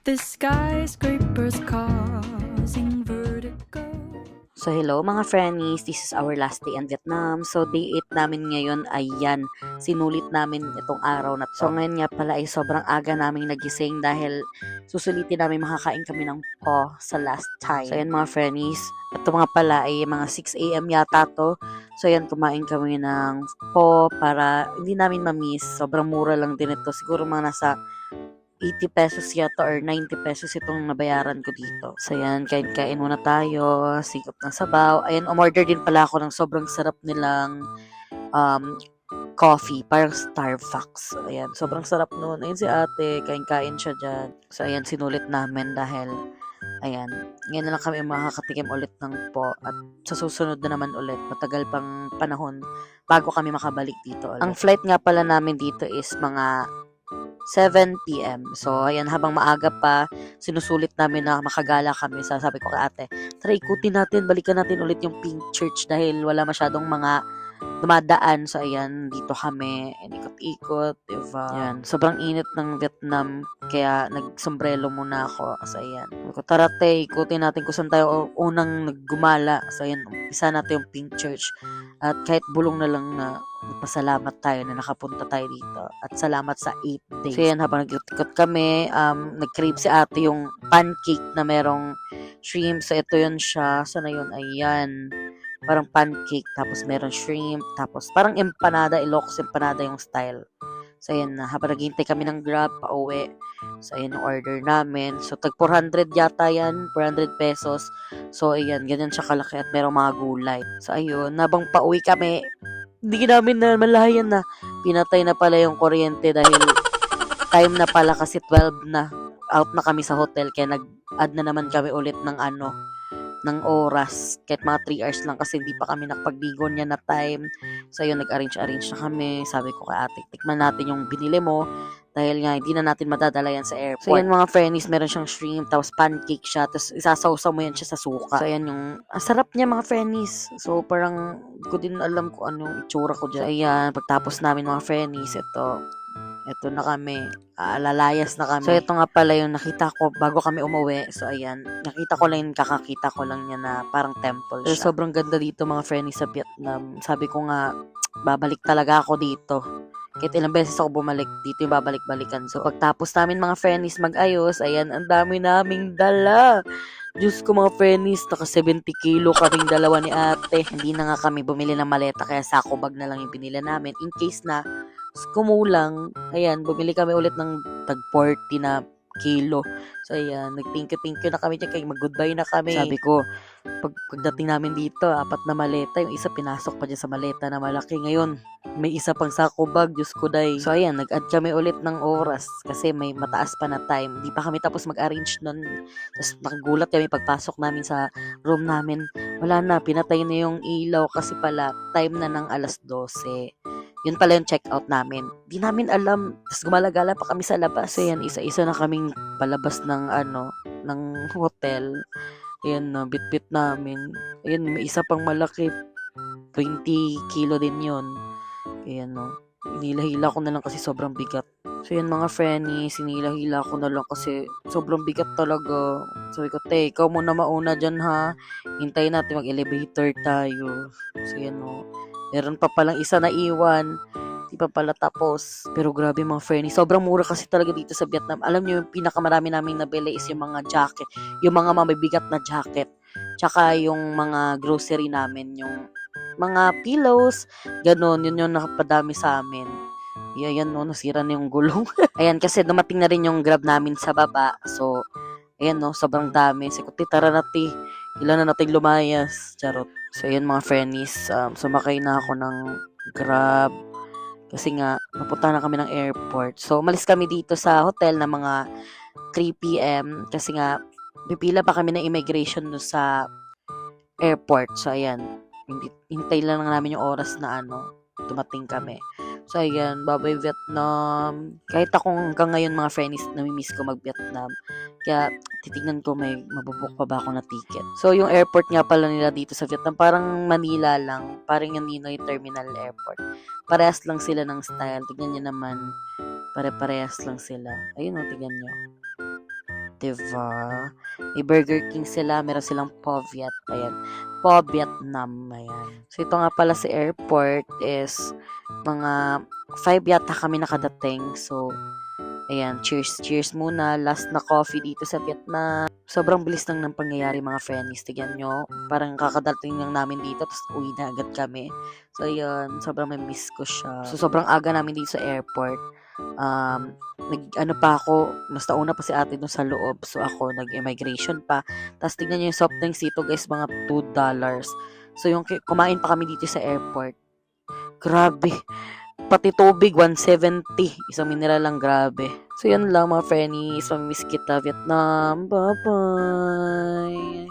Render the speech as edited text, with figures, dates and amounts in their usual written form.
The skyscrapers causing vertigo. So hello mga friendies, this is our last day in Vietnam. So day 8 namin ngayon, ayan, sinulit namin itong araw na to. So ngayon nga pala ay sobrang aga namin nagising dahil susulitin namin makakain kami ng po sa last time. So ayan mga friendies, ito mga pala ay mga 6 AM yata to. So ayan, kumain kami ng po para hindi namin ma-miss. Sobrang mura lang din ito, siguro mga nasa 80 pesos yata or 90 pesos itong nabayaran ko dito. So yan, kain-kain muna tayo, sikop ng sabaw. Ayan, umorder din pala ako ng sobrang sarap nilang coffee, parang Starbucks. So, ayan, sobrang sarap nun. Ayan si ate, kain-kain siya dyan. So ayan, sinulit namin dahil ayan, ngayon na lang kami makakatikim ulit ng po at sa susunod na naman ulit, matagal pang panahon bago kami makabalik dito ulit. Ang flight nga pala namin dito is mga 7 PM. So, ayan, habang maaga pa, sinusulit namin na makagala kami. Sabi ko kay ate, tara ikutin natin, balikan natin ulit yung Pink Church dahil wala masyadong mga dumadaan. So, ayan, dito kami, ikot-ikot, diba? Ayan, sobrang init ng Vietnam, kaya nagsombrelo muna ako. So, ayan, tara te, ikutin natin kung saan tayo unang naggumala. So, ayan, umpisa natin yung Pink Church. At kahit bulong na lang na pasalamat tayo na nakapunta tayo dito. At salamat sa 8 days. So yan, habang nag-ikot kami, nag-crave si ate yung pancake na merong shrimp. So ito yun siya. Sana yun? Ayan. Parang pancake, tapos meron shrimp, tapos parang empanada, Ilocos empanada yung style. So ayan na, habang naghihintay kami ng Grab pa uwi. So ayan yung order namin. So tag 400 yata yan, 400 pesos. So ayan, ganyan siya kalaki at merong mga gulay. So ayun, habang pauwi kami, hindi namin na malayan na pinatay na pala yung kuryente dahil time na pala kasi 12 na. Out na kami sa hotel kaya nag-add na naman kami ulit ng oras. Kahit mga 3 hours lang kasi hindi pa kami nakapagbigon niya na time. So yun, nag-arrange na kami. Sabi ko kay ate, tikman natin yung binili mo dahil nga hindi na natin madadala yan sa airport. So yan mga friendies, meron siyang shrimp, tapos pancake siya, tapos isasawsaw mo yan siya sa suka. So ayan yung, ang sarap niya mga friendies. So parang, hindi ko din alam kung ano yung itsura ko dyan. So ayan, pagtapos namin mga friendies, ito na kami, lalayas na kami. So, ito nga pala yung nakita ko bago kami umuwi. So, ayan, nakita ko lang, kakakita ko lang niya na parang temple siya. So, sobrang ganda dito mga friends sa Vietnam. Sabi ko nga, babalik talaga ako dito. Kahit ilang beses ako bumalik dito yung babalik-balikan. So, pagtapos namin mga friends mag-ayos, ayan, ang dami naming dala. Diyos ko mga friends, naka 70 kilo kaming dalawa ni ate. Hindi na nga kami bumili ng maleta, kaya sako bag na lang yung binili namin. In case na kumulang, ayan, bumili kami ulit ng tag 40 na kilo. So, ayan, nag-thank you na kami dyan, kaya mag-goodbye na kami. Sabi ko, pagdating namin dito, 4 na maleta, yung isa pinasok pa dyan sa maleta na malaki. Ngayon, may isa pang sako bag, Diyos ko day. So, ayan, nag-add kami ulit ng oras kasi may mataas pa na time. Di pa kami tapos mag-arrange nun. Tapos, nakagulat kami pagpasok namin sa room namin. Wala na, pinatay na yung ilaw kasi pala, time na ng 12:00. Yun pala yung check-out namin. Di namin alam. Tapos gumala-gala pa kami sa labas. So yan, isa-isa na kaming palabas ng hotel. Ayan na, bit-bit namin. Ayan, may isa pang malaki. 20 kilo din yun. Ayan no. Hinila-hila ko na lang kasi sobrang bigat. So yan mga friendies, hinila-hila ko na lang kasi sobrang bigat talaga. Sabi ko, te, ikaw muna mauna dyan ha. Hintayin natin mag-elevator tayo. So yan no. Meron pa palang isa na iwan. Di pa pala tapos. Pero grabe mga friendies. Sobrang mura kasi talaga dito sa Vietnam. Alam niyo yung pinakamarami namin nabili is yung mga jacket. Yung mga mabibigat na jacket. Tsaka yung mga grocery namin. Yung mga pillows. Ganon. Yun yung nakapadami sa amin. Ayan no. Nasira na yung gulong. Ayan kasi dumating na rin yung Grab namin sa baba. So, ayan no. Sobrang dami. Sikuti, tara na ti. Ilan na natin lumayas. Charot. So, ayan mga friendies, sumakay na ako ng Grab kasi nga, napunta na kami ng airport. So, umalis kami dito sa hotel na mga 3 PM kasi nga, pipila pa kami ng immigration no sa airport. So, ayan, hintay lang namin yung oras na dumating kami. So, ayan, bye-bye Vietnam. Kahit ako hanggang ngayon mga friends, namimiss ko mag-Vietnam. Kaya, titignan ko may mabubuk pa ba ako na ticket. So, yung airport nga pala nila dito sa Vietnam, parang Manila lang. Parang yung Ninoy Terminal Airport. Parehas lang sila ng style. Tignan nyo naman, pare-parehas lang sila. Ayun o, tignan nyo. Diba? May Burger King sila, meron silang Po Viet. Ayan. Po Vietnam. Ayan. So, ito nga pala sa airport is mga 5 yata kami nakadating. So, ayan. Cheers. Cheers muna. Last na coffee dito sa Vietnam. Sobrang bilis lang ng pangyayari mga friends. Tignan nyo. Parang kakadating lang namin dito. Tapos uwi na agad kami. So, ayun. Sobrang may miss ko siya. So, sobrang aga namin dito sa airport. Nag-ano pa ako, mas nauna pa si ate dun sa loob. So, ako, nag-immigration pa. Tapos, tignan nyo yung soft drinks dito, guys, mga $2. So, yung kumain pa kami dito sa airport. Grabe. Pati tubig, 170. Isang mineral lang, grabe. So, yan lang, mga friendies. Mamimiss kita, Vietnam. Bye-bye.